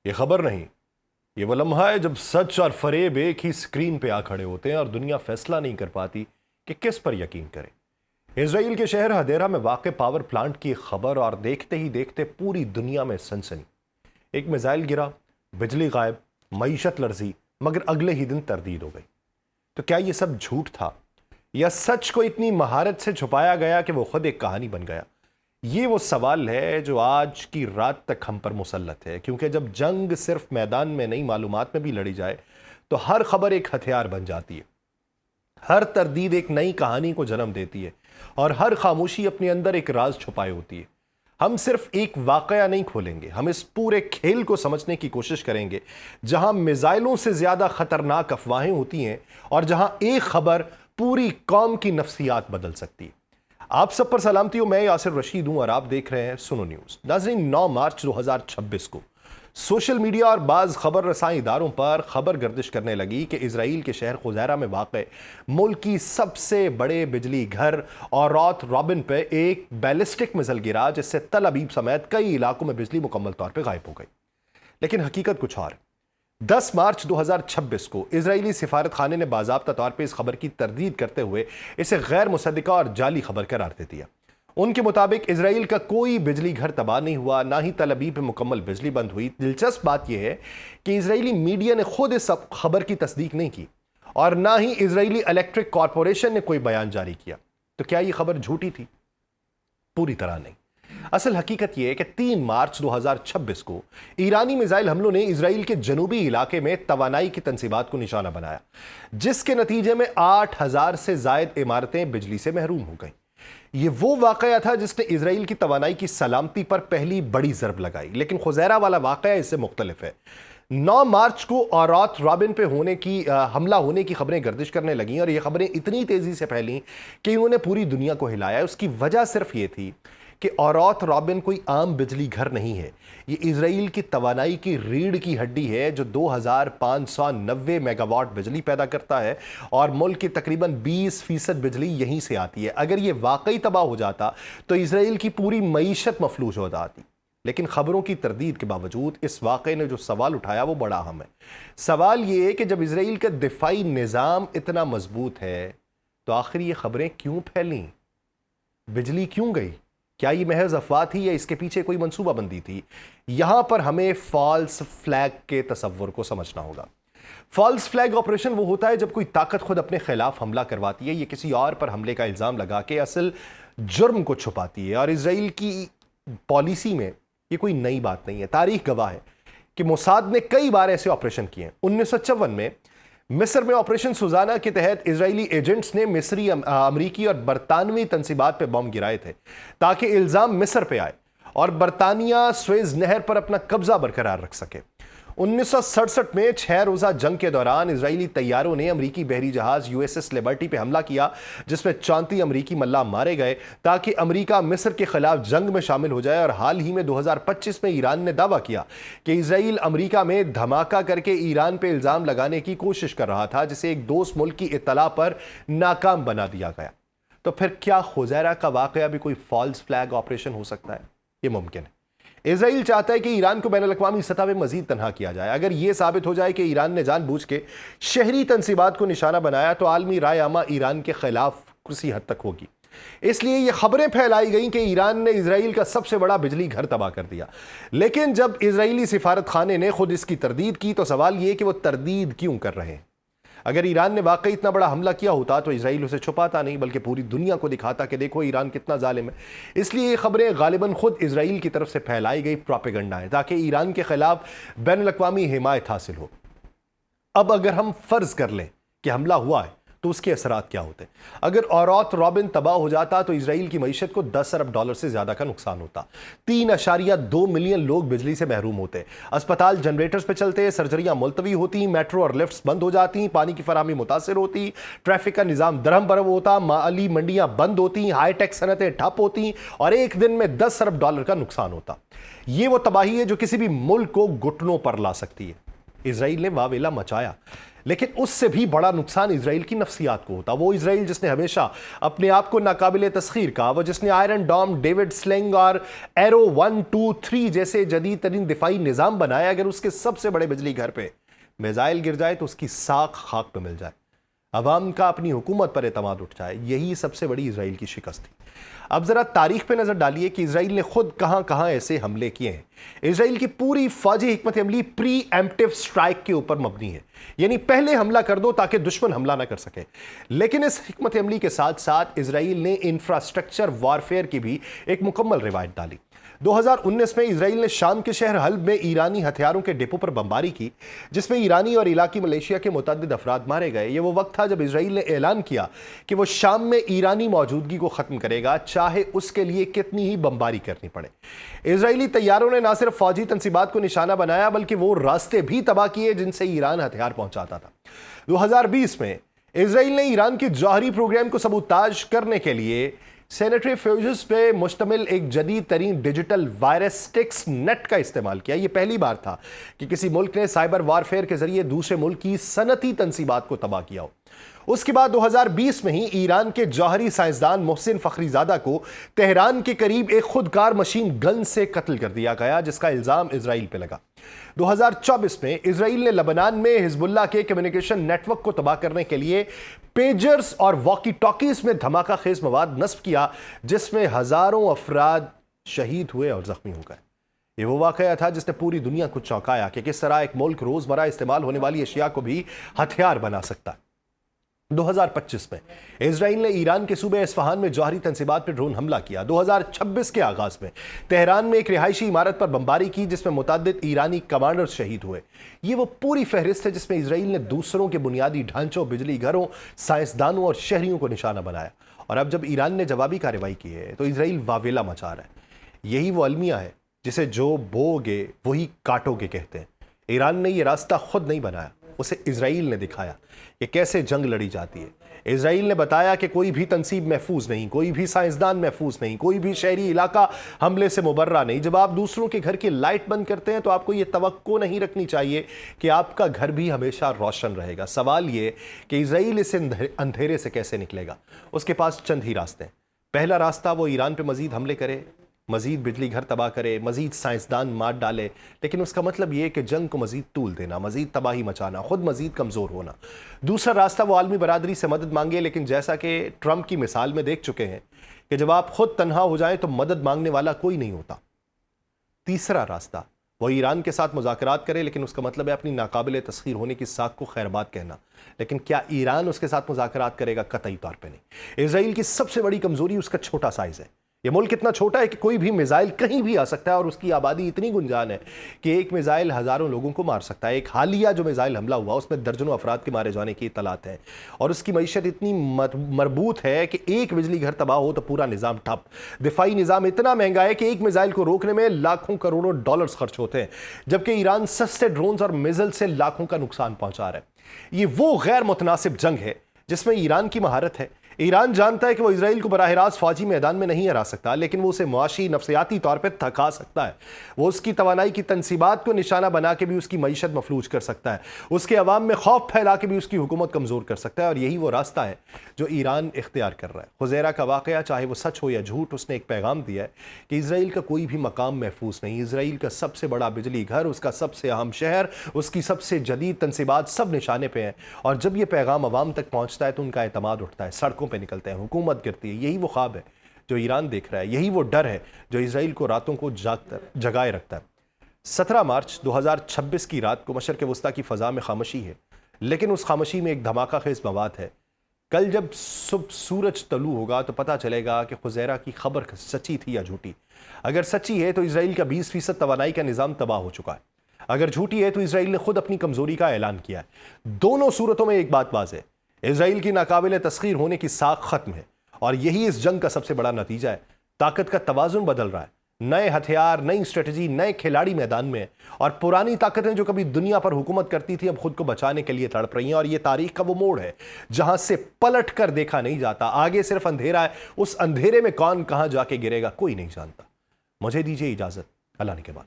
ये खबर नहीं, ये वो लम्हा है जब सच और फरेब एक ही स्क्रीन पे आ खड़े होते हैं और दुनिया फैसला नहीं कर पाती कि किस पर यकीन करे। इजराइल के शहर हदेरा में वाक़ पावर प्लांट की खबर और देखते ही देखते पूरी दुनिया में सनसनी। एक मिसाइल गिरा, बिजली गायब, मईशत लर्जी, मगर अगले ही दिन तरदीद हो गई। तो क्या ये सब झूठ था या सच को इतनी महारत से छुपाया गया कि वो खुद एक कहानी बन गया? ये वो सवाल है जो आज की रात तक हम पर मुसल्लत है, क्योंकि जब जंग सिर्फ मैदान में नहीं मालूमात में भी लड़ी जाए तो हर खबर एक हथियार बन जाती है, हर तरदीद एक नई कहानी को जन्म देती है और हर खामोशी अपने अंदर एक राज छुपाए होती है। हम सिर्फ एक वाकया नहीं खोलेंगे, हम इस पूरे खेल को समझने की कोशिश करेंगे जहां मिसाइलों से ज्यादा खतरनाक अफवाहें होती हैं और जहां एक खबर पूरी कौम की नफ्सियात बदल सकती है। आप सब पर सलामती हो, मैं यासिर रशीद हूं और आप देख रहे हैं सुनो न्यूज। नाज़रीन, 9 मार्च 2026 को सोशल मीडिया और बाज़ खबर रसाई इदारों पर खबर गर्दिश करने लगी कि इजराइल के शहर खुजैरा में वाक़ मुल्क की सबसे बड़े बिजली घर औरात रॉबिन पे एक बैलिस्टिक मिसाइल गिरा, जिससे तल अबीब समेत कई इलाकों में बिजली मुकम्मल तौर पर गायब हो गई। लेकिन हकीकत कुछ और। 10 मार्च 2026 को इजरायली सिफारत खाने ने बाज़ाब्ता तौर पर इस खबर की तरदीद करते हुए इसे गैर मुसद्दिका और जाली खबर करार दे दिया। उनके मुताबिक इजराइल का कोई बिजली घर तबाह नहीं हुआ, ना ही तल अबीब में मुकम्मल बिजली बंद हुई। दिलचस्प बात यह है कि इजरायली मीडिया ने खुद इस खबर की तस्दीक नहीं की और ना ही इजरायली इलेक्ट्रिक कॉरपोरेशन ने कोई बयान जारी किया। तो क्या यह खबर झूठी थी? पूरी तरह नहीं। असल हकीकत यह है कि 3 मार्च 2026 को ईरानी मिसाइल हमलों ने इजराइल के जनूबी इलाके में तवानाई की तंसीबात को निशाना बनाया, जिसके नतीजे में 8000 से जायद इमारतें बिजली से महरूम हो गई। यह वो वाकया था जिसने इजराइल की तवानाई की सलामती पर पहली बड़ी जरब लगाई। लेकिन खुजैरा वाला वाकया इससे मुख्तलिफ है। 9 मार्च को औरात रॉबिन पे हमला होने की खबरें गर्दिश करने लगी और ये खबरें इतनी तेजी से फैली कि इन्होंने पूरी दुनिया को हिलाया। उसकी वजह सिर्फ ये थी कि औरात रॉबिन कोई आम बिजली घर नहीं है, ये इजराइल की तवानाई की रीढ़ की हड्डी है जो 2590 मेगावाट बिजली पैदा करता है और मुल्क की तकरीबन 20% बिजली यहीं से आती है। अगर ये वाकई तबाह हो जाता तो इजराइल की पूरी मईशत मफलूज हो जाती। लेकिन खबरों की तरदीद के बावजूद इस वाक़े ने जो सवाल उठाया वो बड़ा अहम है। सवाल ये है कि जब इजराइल का दिफाई निज़ाम इतना मजबूत है तो आखिर ये खबरें क्यों फैली? बिजली क्यों गई? क्या ये महज अफवाह थी या इसके पीछे कोई मंसूबाबंदी थी? यहां पर हमें फॉल्स फ्लैग के तस्वर को समझना होगा। फॉल्स फ्लैग ऑपरेशन वो होता है जब कोई ताकत खुद अपने खिलाफ हमला करवाती है, ये किसी और पर हमले का इल्जाम लगा के असल जुर्म को छुपाती है। और इजराइल की पॉलिसी में ये कोई नई बात नहीं है। तारीख गवाह है कि मोसाद ने कई बार ऐसे ऑपरेशन किए हैं। 1954 में मिस्र में ऑपरेशन सुजाना के तहत इजरायली एजेंट्स ने मिस्री, अमरीकी और बरतानवी तंसीबात पे बम गिराए थे ताकि इल्जाम मिस्र पे आए और बरतानिया स्वेज नहर पर अपना कब्जा बरकरार रख सके। 1967 में 6 रोजा जंग के दौरान इजरायली तैयारों ने अमरीकी बहरी जहाज USS लिबर्टी पे हमला किया, जिसमें 34 अमरीकी मल्लाह मारे गए ताकि अमरीका मिस्र के खिलाफ जंग में शामिल हो जाए। और हाल ही में 2025 में ईरान ने दावा किया कि इजराइल अमरीका में धमाका करके ईरान पे इल्जाम लगाने की कोशिश कर रहा था, जिसे एक दोस्त मुल्क की इत्तला पर नाकाम बना दिया गया। तो फिर क्या खुजैरा का वाकया भी कोई फॉल्स फ्लैग ऑपरेशन हो सकता है? यह मुमकिन है। इजराइल चाहता है कि ईरान को बैनुल-अक़वामी सतह पर मजीद तनहा किया जाए। अगर यह साबित हो जाए कि ईरान ने जानबूझ के शहरी तंसीबात को निशाना बनाया तो आलमी राय आमा ईरान के खिलाफ किसी हद तक होगी। इसलिए ये खबरें फैलाई गई कि ईरान ने इजराइल का सबसे बड़ा बिजली घर तबाह कर दिया। लेकिन जब इजरायली सिफारत खाने ने खुद इसकी तरदीद की तो सवाल यह कि वो तरदीद क्यों कर रहे हैं? अगर ईरान ने वाकई इतना बड़ा हमला किया होता तो इजराइल उसे छुपाता नहीं, बल्कि पूरी दुनिया को दिखाता कि देखो ईरान कितना जालिम है। इसलिए ये खबरें गालिबन खुद इजराइल की तरफ से फैलाई गई प्रोपेगेंडा है ताकि ईरान के खिलाफ बैनुल-अक़वामी हिमायत हासिल हो। अब अगर हम फर्ज कर लें कि हमला हुआ है तो उसके असरात क्या होते? अगर औरात रॉबिन तबाह हो जाता तो इजराइल की मईशत को $10 अरब से ज्यादा का नुकसान होता। 3.2 मिलियन लोग बिजली से महरूम होते, अस्पताल जनरेटर्स पे चलते, सर्जरियां मुलतवी होती, मेट्रो और लिफ्ट्स बंद हो जाती, पानी की फराहमी मुतासर होती, ट्रैफिक का निजाम दरहम बरहम होता, माली मंडियां बंद होती, हाईटेक सनतें ठप होती और एक दिन में $10 अरब का नुकसान होता। यह वो तबाही है जो किसी भी मुल्क को घुटनों पर ला सकती है। इजराइल ने वावेला मचाया, लेकिन उससे भी बड़ा नुकसान इजराइल की नफ्सियात को होता। वो इजराइल जिसने हमेशा अपने आप को नाकाबिले तस्खीर कहा, वो जिसने आयरन डॉम, डेविड स्लिंग और एरो 1, 2, 3 जैसे जदीद तरीन दिफाई निजाम बनाया, अगर उसके सबसे बड़े बिजली घर पे मिसाइल गिर जाए तो उसकी साख खाक पे मिल जाए, अवाम का अपनी हुकूमत पर एतमाद उठ जाए, यही सबसे बड़ी इजराइल की शिकस्त थी। अब जरा तारीख पे नजर डालिए कि इजराइल ने खुद कहां कहां ऐसे हमले किए हैं। इजराइल की पूरी फौजी हिकमत अमली प्री एम्प्टिव स्ट्राइक के ऊपर मबनी है, यानी पहले हमला कर दो ताकि दुश्मन हमला ना कर सके। लेकिन इस हिकमत अमली के साथ साथ इजराइल ने इंफ्रास्ट्रक्चर वॉरफेयर की भी एक मुकम्मल रिवायत डाली। 2019 में इजराइल ने शाम के शहर हल्ब में ईरानी हथियारों के डिपो पर बमबारी की, जिसमें ईरानी और इलाकी मलेशिया के मुतअद्दिद अफराद मारे गए। ये वो वक्त था जब इजराइल ने ऐलान किया कि वो शाम में ईरानी मौजूदगी को खत्म करेगा, चाहे उसके लिए कितनी ही बमबारी करनी पड़े। इजरायली तैयारों ने न सिर्फ फौजी तंसीबात को निशाना बनाया, बल्कि वो रास्ते भी तबाह किए जिनसे ईरान हथियार पहुंचाता था। 2020 में इजराइल ने ईरान के जौहरी प्रोग्राम को सबूताज करने के लिए सैनिटरी फ्यूजेस पे मुश्तमिल एक जदीद तरीन डिजिटल वायरस स्टिक्स नेट का इस्तेमाल किया। यह पहली बार था कि किसी मुल्क ने साइबर वारफेयर के जरिए दूसरे मुल्क की सनती तंसीबात को तबाह किया हो। उसके बाद 2020 में ही ईरान के जौहरी साइंसदान मोहसिन फखरीजादा को तेहरान के करीब एक खुदकार मशीन गन से कत्ल कर दिया गया, जिसका इल्जाम इजराइल पे लगा। 2024 में इजराइल ने लबनान में हिजबुल्लाह के कम्युनिकेशन नेटवर्क को तबाह करने के लिए पेजर्स और वॉकी टॉकीज में धमाका खेज मवाद नस्ब किया, जिसमें हजारों अफराद शहीद हुए और जख्मी हो गए। ये वो वाकया था जिसने पूरी दुनिया को चौंकाया कि किस तरह एक मुल्क रोजमर्रा इस्तेमाल होने वाली अशिया को भी हथियार बना सकता है। 2025 में इजराइल ने ईरान के सूबे इस्फहान में जौहरी तंसीबात पर ड्रोन हमला किया। 2026 के आगाज में तेहरान में एक रिहायशी इमारत पर बमबारी की, जिसमें मुतअद्दिद ईरानी कमांडर्स शहीद हुए। ये वो पूरी फहरिस्त है जिसमें इजराइल ने दूसरों के बुनियादी ढांचों, बिजली घरों, साइंसदानों और शहरियों को निशाना बनाया। और अब जब ईरान ने जवाबी कार्रवाई की है तो इजराइल वावेला मचा रहा है। यही वो अलमिया है जिसे जो बोगे वही काटोगे कहते हैं। ईरान ने यह रास्ता खुद नहीं बनाया, उसे इजराइल ने दिखाया कि कैसे जंग लड़ी जाती है। इजराइल ने बताया कि कोई भी तंसीब महफूज नहीं, कोई भी साइंसदान महफूज नहीं, कोई भी शहरी इलाका हमले से मुबर्रा नहीं। जब आप दूसरों के घर की लाइट बंद करते हैं तो आपको यह तवक्को नहीं रखनी चाहिए कि आपका घर भी हमेशा रोशन रहेगा। सवाल यह कि इजराइल इस अंधेरे से कैसे निकलेगा। उसके पास चंद ही रास्ते हैं। पहला रास्ता, वो ईरान पर मजीद हमले करे, मजीद बिजली घर तबाह करे, मजीद साइंसदान मार डाले, लेकिन उसका मतलब यह कि जंग को मजीद तूल देना, मजीद तबाही मचाना, खुद मजीद कमज़ोर होना। दूसरा रास्ता, वो आलमी बरादरी से मदद मांगे, लेकिन जैसा कि ट्रंप की मिसाल में देख चुके हैं कि जब आप खुद तन्हा हो जाएं तो मदद मांगने वाला कोई नहीं होता। तीसरा रास्ता, वो ईरान के साथ मुज़ाकरात करे, लेकिन उसका मतलब है अपनी नाकाबिले तस्खीर होने की साख को खैरबाद कहना। लेकिन क्या ईरान उसके साथ मुज़ाकरात करेगा? कतई तौर पे नहीं। इजराइल की सबसे बड़ी कमज़ोरी उसका छोटा साइज़ है। यह मुल्क इतना छोटा है कि कोई भी मिसाइल कहीं भी आ सकता है और उसकी आबादी इतनी गुंजान है कि एक मिसाइल हज़ारों लोगों को मार सकता है। एक हालिया जो मिसाइल हमला हुआ उसमें दर्जनों अफराद के मारे जाने की इतलात है और उसकी मईशत इतनी मरबूत है कि एक बिजली घर तबाह हो तो पूरा निज़ाम ठप। दिफाई निज़ाम इतना महंगा है कि एक मिसाइल को रोकने में लाखों करोड़ों डॉलर्स खर्च होते हैं, जबकि ईरान सस्ते ड्रोन्स और मिसाइल से लाखों का नुकसान पहुंचा रहा है। ये वो गैर मुतनासिब जंग है जिसमें ईरान की महारत है। ईरान जानता है कि वो इजराइल को बराह रास्त फौजी मैदान में नहीं हरा सकता, लेकिन वो उसे मुआशी नफ्सियाती तौर पर थका सकता है। वो उसकी तवानाई की तंसीबात को निशाना बना के भी उसकी मईशत मफलूज कर सकता है, उसके अवाम में खौफ फैला के भी उसकी हुकूमत कमज़ोर कर सकता है। और यही वो रास्ता है जो ईरान इख्तियार कर रहा है। खुज़ैरा का वाक़या, चाहे वो सच हो या झूठ, उसने एक पैगाम दिया है कि इजराइल का कोई भी मकाम महफूज नहीं। इजराइल का सबसे बड़ा बिजली घर, उसका सबसे अहम शहर, उसकी सबसे जदीद तंसीबात सब निशाने पर हैं। और जब यह पैगाम अवाम तक पहुँचता है तो उनका एतमाद उठता है, सड़कों पर निकलते हैं, हुकूमत गिरती है। यही वो ख्वाब है जो ईरान देख रहा है, यही वो डर है जो इजराइल को रातों को जगाए रखता है। 17 मार्च 2026 की रात को मशरिक़ वस्ता की फ़ज़ा में खामोशी है, लेकिन उस खामोशी में एक धमाका खेज मवाद है। कल जब सुबह सूरज तलू होगा तो पता चलेगा कि खुज़ैरा की खबर सच्ची थी या झूठी। अगर सच्ची है तो इजराइल का 20% तवानाई का निज़ाम तबाह हो चुका है। अगर झूठी है तो इजराइल ने खुद अपनी कमज़ोरी का ऐलान किया है। दोनों सूरतों में एक बात वाज़ेह है, इजराइल की नाकाबिले तस्खीर होने की साख खत्म है और यही इस जंग का सबसे बड़ा नतीजा है। ताकत का तवाज़ुन बदल रहा है, नए हथियार, नई स्ट्रेटजी, नए खिलाड़ी मैदान में है और पुरानी ताकतें जो कभी दुनिया पर हुकूमत करती थी अब खुद को बचाने के लिए तड़प रही हैं। और यह तारीख का वो मोड़ है जहां से पलट कर देखा नहीं जाता। आगे सिर्फ अंधेरा है, उस अंधेरे में कौन कहां जाके गिरेगा कोई नहीं जानता। मुझे दीजिए इजाजत, अल्लाह ने के बाद।